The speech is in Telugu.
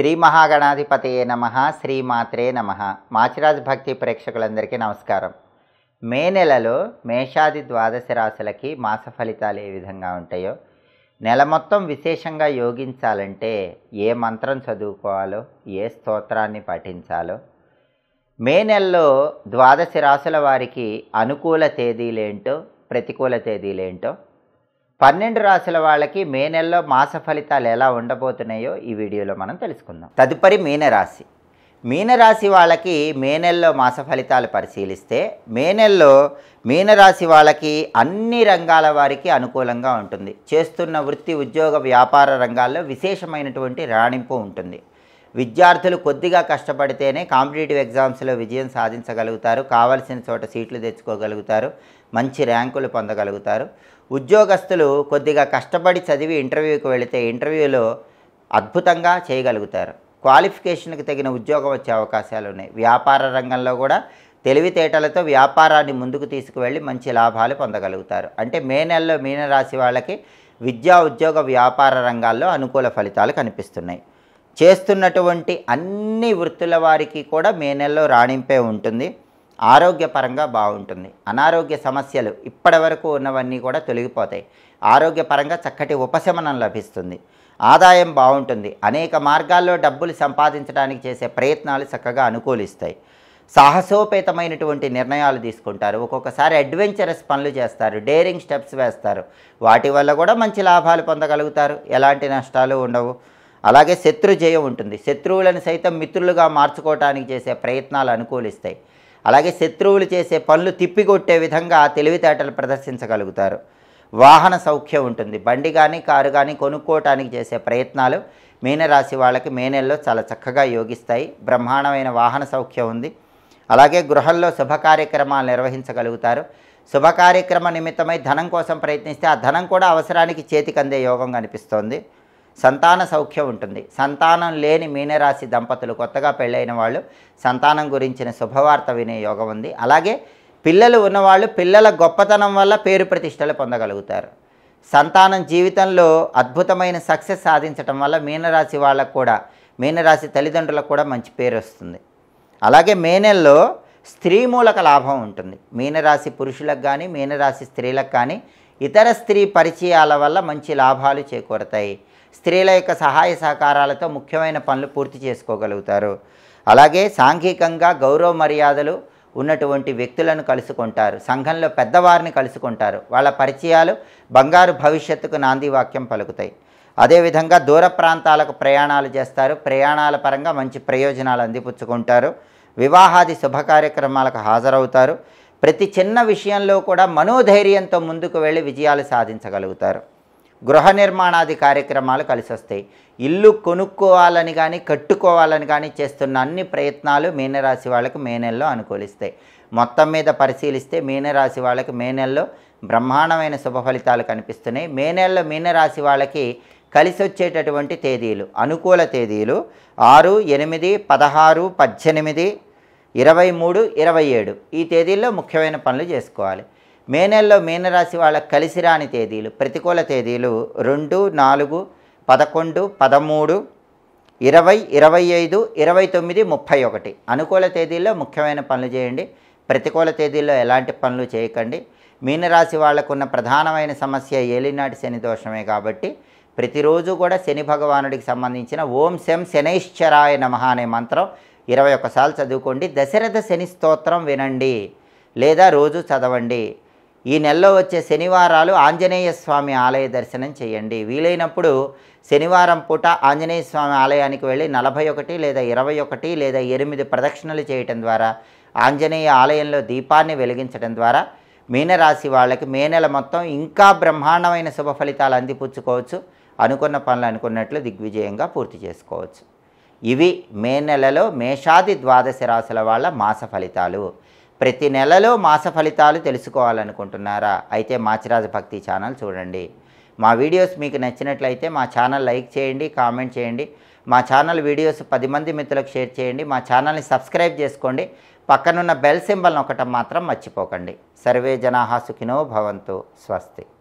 శ్రీ మహాగణాధిపతయే నమః, శ్రీమాత్రే నమః. మాచిరాజ్ భక్తి ప్రేక్షకులందరికీ నమస్కారం. మే నెలలో మేషాది ద్వాదశ రాశులకి మాస ఫలితాలు ఏ విధంగా ఉంటాయో, నెల మొత్తం విశేషంగా యోగించాలంటే ఏ మంత్రం చదువుకోవాలో, ఏ స్తోత్రాన్ని పఠించాలో, మే నెలలో ద్వాదశ రాశుల వారికి అనుకూల తేదీలేంటో, ప్రతికూల తేదీలేంటో, 12 రాశుల వాళ్ళకి మే నెలలో మాస ఫలితాలు ఎలా ఉండబోతున్నాయో ఈ వీడియోలో మనం తెలుసుకుందాం. తదుపరి మీనరాశి. మీనరాశి వాళ్ళకి మే నెలలో మాస ఫలితాలు పరిశీలిస్తే, మే నెలలో మీనరాశి వాళ్ళకి అన్ని రంగాల వారికి అనుకూలంగా ఉంటుంది. చేస్తున్న వృత్తి, ఉద్యోగ, వ్యాపార రంగాల్లో విశేషమైనటువంటి రాణింపు ఉంటుంది. విద్యార్థులు కొద్దిగా కష్టపడితేనే కాంపిటేటివ్ ఎగ్జామ్స్లో విజయం సాధించగలుగుతారు, కావలసిన చోట సీట్లు తెచ్చుకోగలుగుతారు, మంచి ర్యాంకులు పొందగలుగుతారు. ఉద్యోగస్తులు కొద్దిగా కష్టపడి చదివి ఇంటర్వ్యూకి వెళితే ఇంటర్వ్యూలో అద్భుతంగా చేయగలుగుతారు. క్వాలిఫికేషన్కి తగిన ఉద్యోగం వచ్చే అవకాశాలు ఉన్నాయి. వ్యాపార రంగంలో కూడా తెలివితేటలతో వ్యాపారాన్ని ముందుకు తీసుకువెళ్ళి మంచి లాభాలు పొందగలుగుతారు. అంటే మే నెలలో మీనరాశి వాళ్ళకి విద్యా, ఉద్యోగ, వ్యాపార రంగాల్లో అనుకూల ఫలితాలు కనిపిస్తున్నాయి. చేస్తున్నటువంటి అన్ని వృత్తుల వారికి కూడా మే నెలలో రాణింపే ఉంటుంది. ఆరోగ్యపరంగా బాగుంటుంది. అనారోగ్య సమస్యలు ఇప్పటివరకు ఉన్నవన్నీ కూడా తొలగిపోతాయి. ఆరోగ్యపరంగా చక్కటి ఉపశమనం లభిస్తుంది. ఆదాయం బాగుంటుంది. అనేక మార్గాల్లో డబ్బులు సంపాదించడానికి చేసే ప్రయత్నాలు చక్కగా అనుకూలిస్తాయి. సాహసోపేతమైనటువంటి నిర్ణయాలు తీసుకుంటారు. ఒక్కొక్కసారి అడ్వెంచరస్ పనులు చేస్తారు, డేరింగ్ స్టెప్స్ వేస్తారు. వాటి వల్ల కూడా మంచి లాభాలు పొందగలుగుతారు. ఎలాంటి నష్టాలు ఉండవు. అలాగే శత్రుజయం ఉంటుంది. శత్రువులను సైతం మిత్రులుగా మార్చుకోవడానికి చేసే ప్రయత్నాలు అనుకూలిస్తాయి. అలాగే శత్రువులు చేసే పనులు తిప్పికొట్టే విధంగా తెలివితేటలు ప్రదర్శించగలుగుతారు. వాహన సౌఖ్యం ఉంటుంది. బండి కానీ, కారు కానీ కొనుక్కోవటానికి చేసే ప్రయత్నాలు మీనరాశి వాళ్ళకి మే నెలలో చాలా చక్కగా యోగిస్తాయి. బ్రహ్మాండమైన వాహన సౌఖ్యం ఉంది. అలాగే గృహంలో శుభ కార్యక్రమాలు నిర్వహించగలుగుతారు. శుభ కార్యక్రమ నిమిత్తమై ధనం కోసం ప్రయత్నిస్తే ఆ ధనం కూడా అవసరానికి చేతికి అందే యోగం కనిపిస్తోంది. సంతాన సౌఖ్యం ఉంటుంది. సంతానం లేని మీనరాశి దంపతులు, కొత్తగా పెళ్ళైన వాళ్ళు సంతానం గురించిన శుభవార్త వినే యోగం ఉంది. అలాగే పిల్లలు ఉన్నవాళ్ళు పిల్లల గొప్పతనం వల్ల పేరు ప్రతిష్టలు పొందగలుగుతారు. సంతానం జీవితంలో అద్భుతమైన సక్సెస్ సాధించడం వల్ల మీనరాశి వాళ్ళకు కూడా, మీనరాశి తల్లిదండ్రులకు కూడా మంచి పేరు వస్తుంది. అలాగే మే నెలలో స్త్రీ మూలక లాభం ఉంటుంది. మీనరాశి పురుషులకు కానీ, మీనరాశి స్త్రీలకు కానీ ఇతర స్త్రీ పరిచయాల వల్ల మంచి లాభాలు చేకూరతాయి. స్త్రీల యొక్క సహాయ సహకారాలతో ముఖ్యమైన పనులు పూర్తి చేసుకోగలుగుతారు. అలాగే సాంఘికంగా గౌరవ మర్యాదలు ఉన్నటువంటి వ్యక్తులను కలుసుకుంటారు. సంఘంలో పెద్దవారిని కలుసుకుంటారు. వాళ్ళ పరిచయాలు బంగారు భవిష్యత్తుకు నాంది వాక్యం పలుకుతాయి. అదేవిధంగా దూర ప్రాంతాలకు ప్రయాణాలు చేస్తారు. ప్రయాణాల పరంగా మంచి ప్రయోజనాలు అందిపుచ్చుకుంటారు. వివాహాది శుభ కార్యక్రమాలకు హాజరవుతారు. ప్రతి చిన్న విషయంలో కూడా మనోధైర్యంతో ముందుకు వెళ్ళి విజయాలు సాధించగలుగుతారు. గృహ నిర్మాణాది కార్యక్రమాలు కలిసి వస్తాయి. ఇల్లు కొనుక్కోవాలని కానీ, కట్టుకోవాలని కానీ చేస్తున్న అన్ని ప్రయత్నాలు మీనరాశి వాళ్ళకి మే నెలలో అనుకూలిస్తాయి. మొత్తం మీద పరిశీలిస్తే మీనరాశి వాళ్ళకి మే నెలలో బ్రహ్మాండమైన శుభ ఫలితాలు కనిపిస్తున్నాయి. మే నెలలో మీనరాశి వాళ్ళకి కలిసి వచ్చేటటువంటి తేదీలు, అనుకూల తేదీలు 6, 8, 16, 18, 23, 27 ఈ తేదీల్లో ముఖ్యమైన పనులు చేసుకోవాలి. మే నెలలో మీనరాశి వాళ్ళకి కలిసి రాని తేదీలు, ప్రతికూల తేదీలు 2, 4, 11, 13, 20, 25, 29, 31. అనుకూల తేదీల్లో ముఖ్యమైన పనులు చేయండి. ప్రతికూల తేదీల్లో ఎలాంటి పనులు చేయకండి. మీనరాశి వాళ్ళకున్న ప్రధానమైన సమస్య ఏలినాటి శని దోషమే కాబట్టి ప్రతిరోజు కూడా శని భగవానుడికి సంబంధించిన ఓం శం శనైశ్చరాయ నమః అనే మంత్రం 21 సార్లు చదువుకోండి. దశరథ శని స్తోత్రం వినండి లేదా రోజు చదవండి. ఈ నెలలో వచ్చే శనివారాలు ఆంజనేయ స్వామి ఆలయ దర్శనం చేయండి. వీలైనప్పుడు శనివారం పూట ఆంజనేయ స్వామి ఆలయానికి వెళ్ళి 41 లేదా 21 లేదా 8 ప్రదక్షిణలు చేయటం ద్వారా, ఆంజనేయ ఆలయంలో దీపాన్ని వెలిగించడం ద్వారా మీనరాశి వాళ్ళకి మే నెల మొత్తం ఇంకా బ్రహ్మాండమైన శుభ ఫలితాలు అందిపుచ్చుకోవచ్చు. అనుకున్న పనులు అనుకున్నట్లు దిగ్విజయంగా పూర్తి చేసుకోవచ్చు. ఇవి మే నెలలో మేషాది ద్వాదశ రాశుల వాళ్ళ మాస ఫలితాలు. ప్రతి నెలలో మాస ఫలితాలు తెలుసుకోవాలనుకుంటున్నారా? అయితే మాచిరాజ్ భక్తి ఛానల్ చూడండి. మా వీడియోస్ మీకు నచ్చినట్లయితే మా ఛానల్ లైక్ చేయండి, కామెంట్ చేయండి. మా ఛానల్ వీడియోస్ 10 మంది మిత్రులకు షేర్ చేయండి. మా ఛానల్ని సబ్స్క్రైబ్ చేసుకోండి. పక్కనున్న బెల్ సింబల్ నొక్కటం మాత్రం మర్చిపోకండి. సర్వే జనాః సుఖినో భవంతు. స్వస్తి.